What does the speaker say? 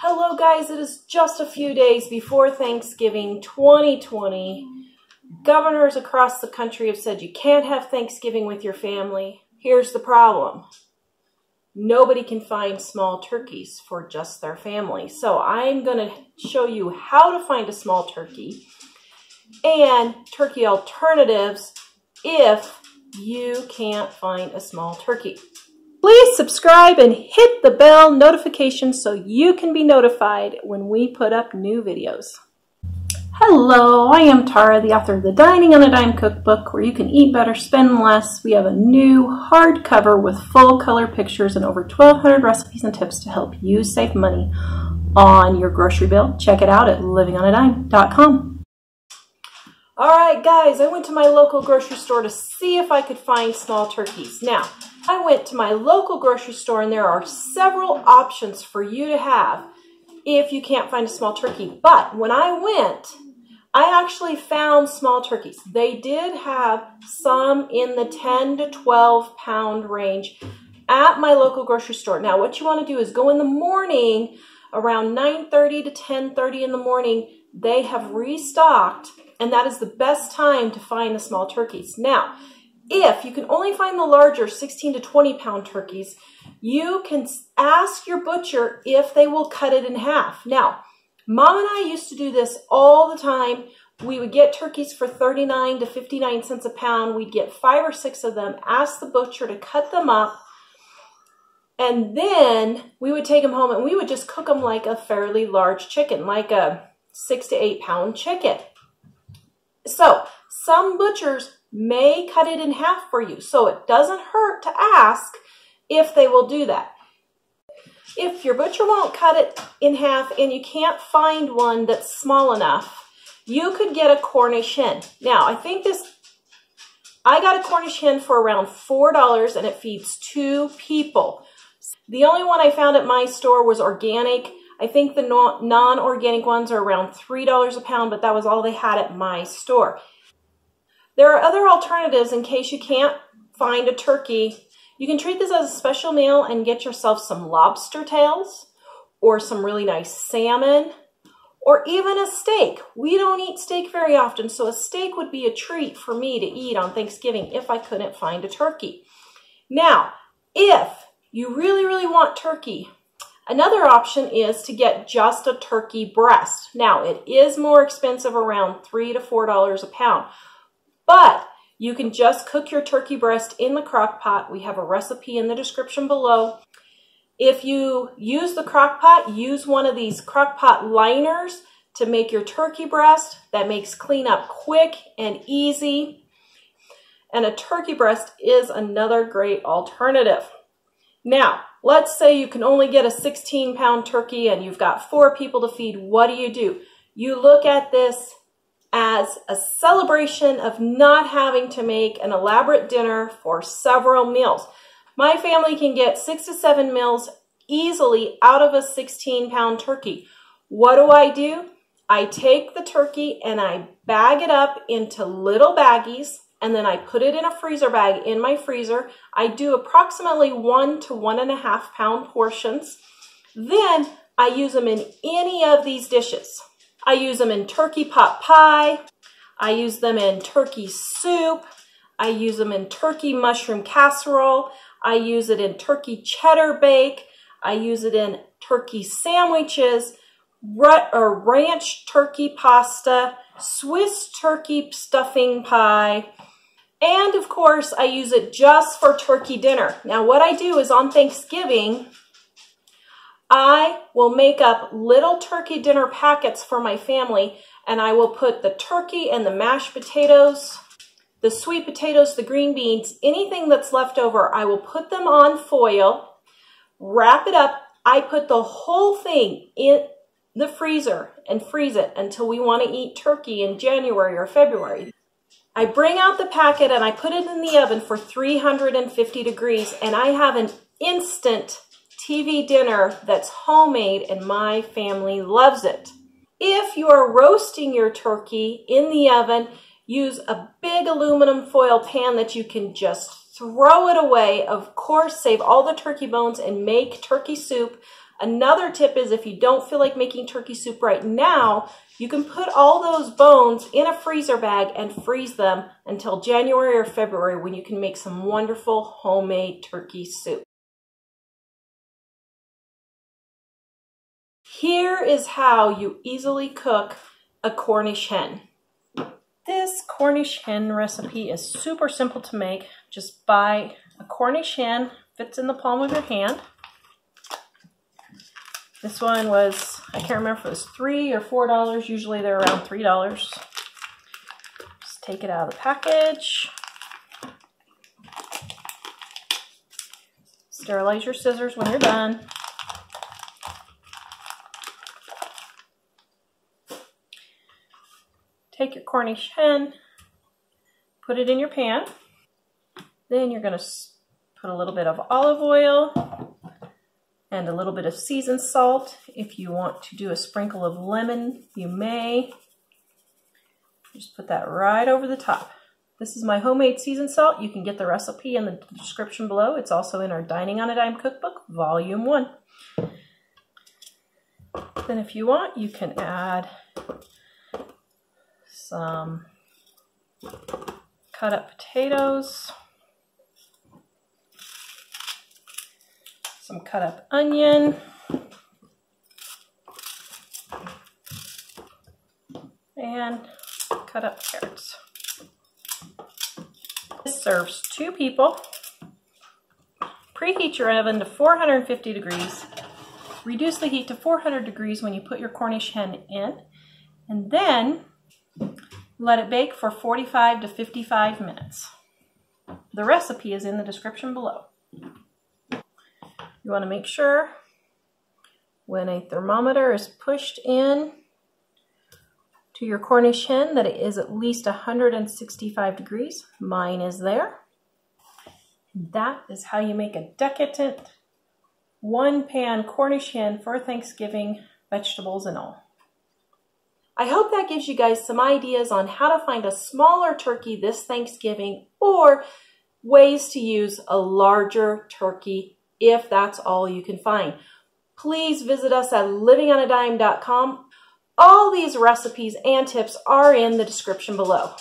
Hello guys, it is just a few days before Thanksgiving 2020. Governors across the country have said you can't have Thanksgiving with your family. Here's the problem. Nobody can find small turkeys for just their family. So I'm going to show you how to find a small turkey and turkey alternatives if you can't find a small turkey. Please subscribe and hit the bell notification so you can be notified when we put up new videos. Hello, I am Tara, the author of the Dining on a Dime cookbook, where you can eat better, spend less. We have a new hardcover with full color pictures and over 1,200 recipes and tips to help you save money on your grocery bill. Check it out at livingonadime.com. Alright guys, I went to my local grocery store to see if I could find small turkeys. Now, I went to my local grocery store and there are several options for you to have if you can't find a small turkey. But when I went, I actually found small turkeys. They did have some in the 10 to 12 pound range at my local grocery store. Now, what you want to do is go in the morning around 9:30 to 10:30 in the morning. They have restocked, and that is the best time to find the small turkeys. Now, if you can only find the larger 16 to 20 pound turkeys, you can ask your butcher if they will cut it in half. Now, Mom and I used to do this all the time. We would get turkeys for 39 to 59 cents a pound. We'd get 5 or 6 of them, ask the butcher to cut them up, and then we would take them home and we would just cook them like a fairly large chicken, like a 6 to 8 pound chicken. So, some butchers may cut it in half for you, so it doesn't hurt to ask if they will do that. If your butcher won't cut it in half and you can't find one that's small enough, you could get a Cornish hen. Now, I got a Cornish hen for around $4 and it feeds 2 people. The only one I found at my store was organic. I think the non-organic ones are around $3 a pound, but that was all they had at my store. There are other alternatives in case you can't find a turkey. You can treat this as a special meal and get yourself some lobster tails or some really nice salmon or even a steak. We don't eat steak very often, so a steak would be a treat for me to eat on Thanksgiving if I couldn't find a turkey. Now, if you really, really want turkey, another option is to get just a turkey breast. Now, it is more expensive, around $3 to $4 a pound, but you can just cook your turkey breast in the crock pot. We have a recipe in the description below. If you use the crock pot, use one of these crock pot liners to make your turkey breast. That makes cleanup quick and easy. And a turkey breast is another great alternative. Now, let's say you can only get a 16 pound turkey and you've got 4 people to feed. What do? You look at this as a celebration of not having to make an elaborate dinner for several meals. My family can get 6 to 7 meals easily out of a 16 pound turkey. What do? I take the turkey and I bag it up into little baggies, and then I put it in a freezer bag in my freezer. I do approximately 1 to 1.5 pound portions. Then I use them in any of these dishes. I use them in turkey pot pie. I use them in turkey soup. I use them in turkey mushroom casserole. I use it in turkey cheddar bake. I use it in turkey sandwiches, ranch turkey pasta, Swiss turkey stuffing pie, and of course I use it just for turkey dinner. Now what I do is on Thanksgiving, I will make up little turkey dinner packets for my family, and I will put the turkey and the mashed potatoes, the sweet potatoes, the green beans, anything that's left over, I will put them on foil, wrap it up. I put the whole thing in the freezer and freeze it until we want to eat turkey in January or February. I bring out the packet and I put it in the oven for 350 degrees, and I have an instant TV dinner that's homemade and my family loves it. If you are roasting your turkey in the oven, use a big aluminum foil pan that you can just throw it away. Of course, save all the turkey bones and make turkey soup. Another tip is if you don't feel like making turkey soup right now, you can put all those bones in a freezer bag and freeze them until January or February when you can make some wonderful homemade turkey soup. Here is how you easily cook a Cornish hen. This Cornish hen recipe is super simple to make. Just buy a Cornish hen, fits in the palm of your hand. This one was, I can't remember if it was $3 or $4. Usually they're around $3. Just take it out of the package. Sterilize your scissors when you're done. Take your Cornish hen, put it in your pan. Then you're going to put a little bit of olive oil and a little bit of seasoned salt. If you want to do a sprinkle of lemon, you may. Just put that right over the top. This is my homemade seasoned salt. You can get the recipe in the description below. It's also in our Dining on a Dime cookbook, Volume 1. Then if you want, you can add some cut up potatoes, some cut up onion, and cut up carrots. This serves 2 people. Preheat your oven to 450 degrees. Reduce the heat to 400 degrees when you put your Cornish hen in, and then let it bake for 45 to 55 minutes. The recipe is in the description below. You want to make sure when a thermometer is pushed in to your Cornish hen that it is at least 165 degrees. Mine is there. That is how you make a decadent one-pan Cornish hen for Thanksgiving, vegetables and all. I hope that gives you guys some ideas on how to find a smaller turkey this Thanksgiving or ways to use a larger turkey if that's all you can find. Please visit us at livingonadime.com. All these recipes and tips are in the description below.